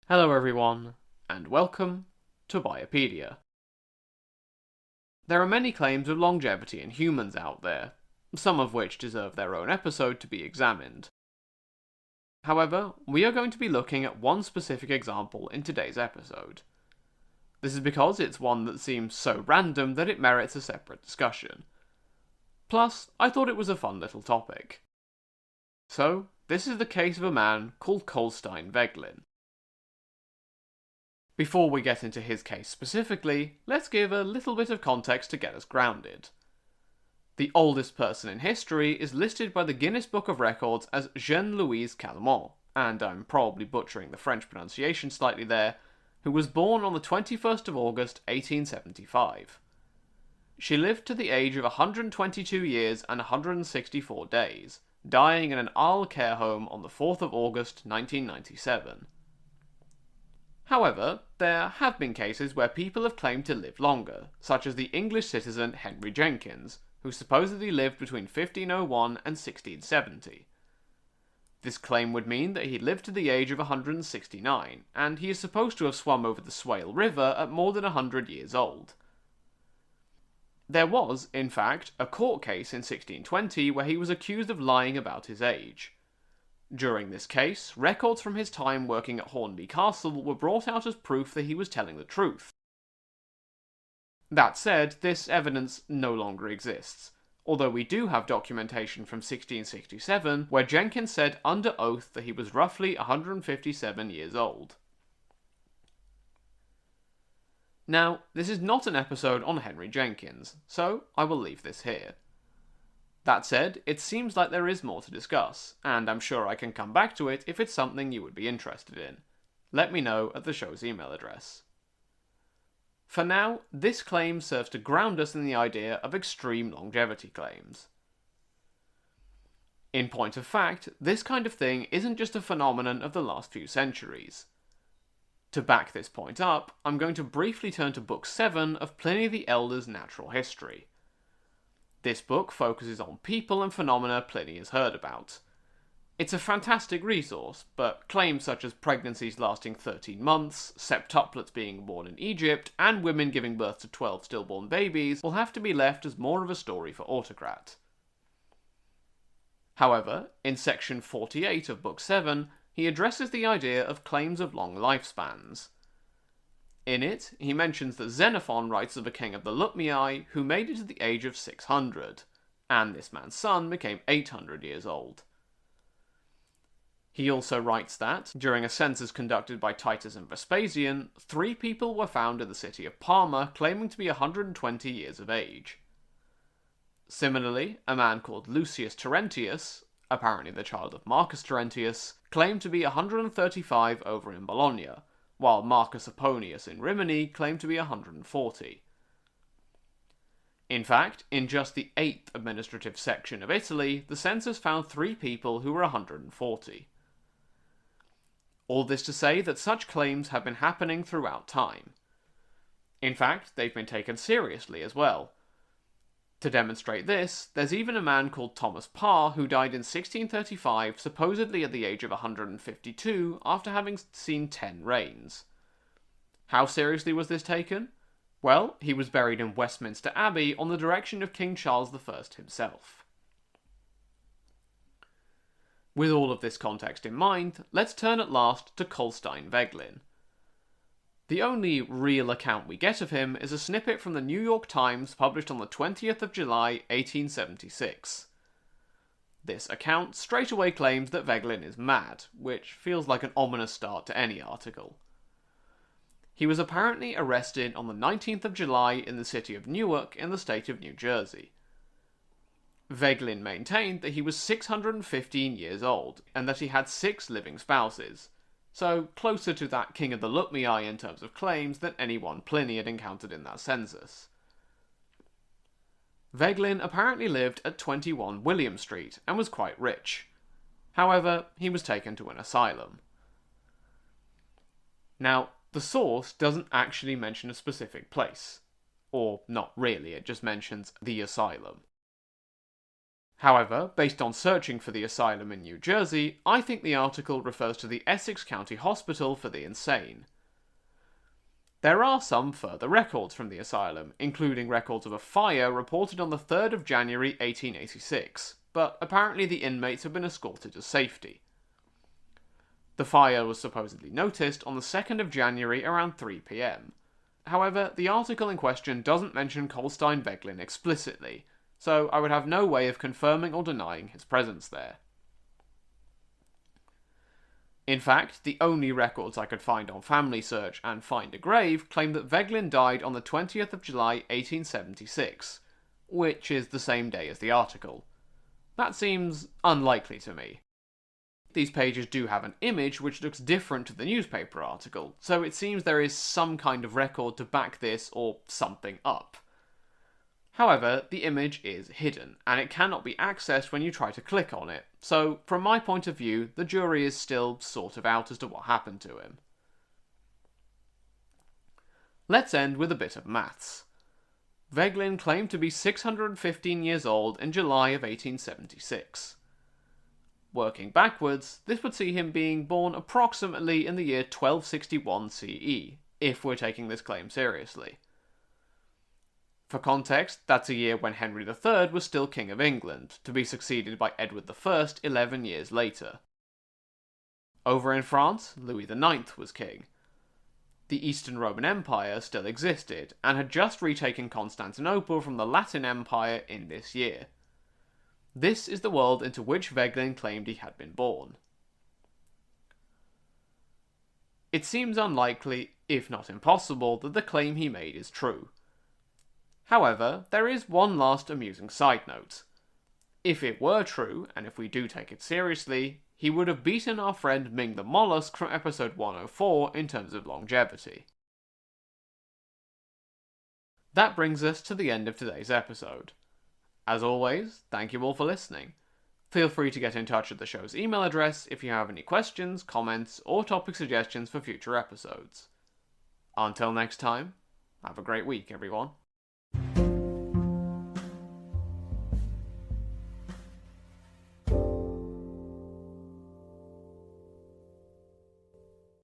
Hello everyone, and welcome to Biopedia. There are many claims of longevity in humans out there, some of which deserve their own episode to be examined. However, we are going to be looking at one specific example in today's episode. This is because it's one that seems so random that it merits a separate discussion. Plus, I thought it was a fun little topic. So, this is the case of a man called Colestein Veglin. Before we get into his case specifically, let's give a little bit of context to get us grounded. The oldest person in history is listed by the Guinness Book of Records as Jeanne-Louise Calment, and I'm probably butchering the French pronunciation slightly there, who was born on the 21st of August 1875. She lived to the age of 122 years and 164 days, dying in an Arles care home on the 4th of August 1997. However, there have been cases where people have claimed to live longer, such as the English citizen Henry Jenkins, who supposedly lived between 1501 and 1670. This claim would mean that he lived to the age of 169, and he is supposed to have swum over the Swale River at more than 100 years old. There was, in fact, a court case in 1620 where he was accused of lying about his age. During this case, records from his time working at Hornby Castle were brought out as proof that he was telling the truth. That said, this evidence no longer exists, although we do have documentation from 1667 where Jenkins said under oath that he was roughly 157 years old. Now, this is not an episode on Henry Jenkins, so I will leave this here. That said, it seems like there is more to discuss, and I'm sure I can come back to it if it's something you would be interested in. Let me know at the show's email address. For now, this claim serves to ground us in the idea of extreme longevity claims. In point of fact, this kind of thing isn't just a phenomenon of the last few centuries. To back this point up, I'm going to briefly turn to Book 7 of Pliny the Elder's Natural History. This book focuses on people and phenomena Pliny has heard about. It's a fantastic resource, but claims such as pregnancies lasting 13 months, septuplets being born in Egypt, and women giving birth to 12 stillborn babies will have to be left as more of a story for autocrat. However, in section 48 of Book 7, he addresses the idea of claims of long lifespans. In it, he mentions that Xenophon writes of a king of the Lupmii who made it to the age of 600, and this man's son became 800 years old. He also writes that, during a census conducted by Titus and Vespasian, 3 people were found in the city of Parma claiming to be 120 years of age. Similarly, a man called Lucius Terentius, apparently the child of Marcus Terentius, claimed to be 135 over in Bologna, while Marcus Aponius in Rimini claimed to be 140. In fact, in just the 8th administrative section of Italy, the census found 3 people who were 140. All this to say that such claims have been happening throughout time. In fact, they've been taken seriously as well. To demonstrate this, there's even a man called Thomas Parr who died in 1635, supposedly at the age of 152, after having seen 10 reigns. How seriously was this taken? Well, he was buried in Westminster Abbey on the direction of King Charles I himself. With all of this context in mind, let's turn at last to Colestein Veglin. The only real account we get of him is a snippet from the New York Times published on the 20th of July 1876. This account straight away claims that Veglin is mad, which feels like an ominous start to any article. He was apparently arrested on the 19th of July in the city of Newark in the state of New Jersey. Veglin maintained that he was 615 years old, and that he had 6 living spouses, so closer to that king of the Lupmii in terms of claims than anyone Pliny had encountered in that census. Veglin apparently lived at 21 William Street and was quite rich. However, he was taken to an asylum. Now, the source doesn't actually mention a specific place. Or, not really, it just mentions the asylum. However, based on searching for the asylum in New Jersey, I think the article refers to the Essex County Hospital for the Insane. There are some further records from the asylum, including records of a fire reported on the 3rd of January 1886, but apparently the inmates have been escorted to safety. The fire was supposedly noticed on the 2nd of January around 3 p.m. However, the article in question doesn't mention Colestein Veglin explicitly, so I would have no way of confirming or denying his presence there. In fact, the only records I could find on Family Search and Find a Grave claim that Veglin died on the 20th of July 1876, which is the same day as the article. That seems unlikely to me. These pages do have an image which looks different to the newspaper article, so it seems there is some kind of record to back this or something up. However, the image is hidden, and it cannot be accessed when you try to click on it, so from my point of view, the jury is still sort of out as to what happened to him. Let's end with a bit of maths. Veglin claimed to be 615 years old in July of 1876. Working backwards, this would see him being born approximately in the year 1261 CE, if we're taking this claim seriously. For context, that's a year when Henry III was still King of England, to be succeeded by Edward I 11 years later. Over in France, Louis IX was king. The Eastern Roman Empire still existed, and had just retaken Constantinople from the Latin Empire in this year. This is the world into which Veglin claimed he had been born. It seems unlikely, if not impossible, that the claim he made is true. However, there is one last amusing side note. If it were true, and if we do take it seriously, he would have beaten our friend Ming the Mollusk from episode 104 in terms of longevity. That brings us to the end of today's episode. As always, thank you all for listening. Feel free to get in touch at the show's email address if you have any questions, comments, or topic suggestions for future episodes. Until next time, have a great week, everyone.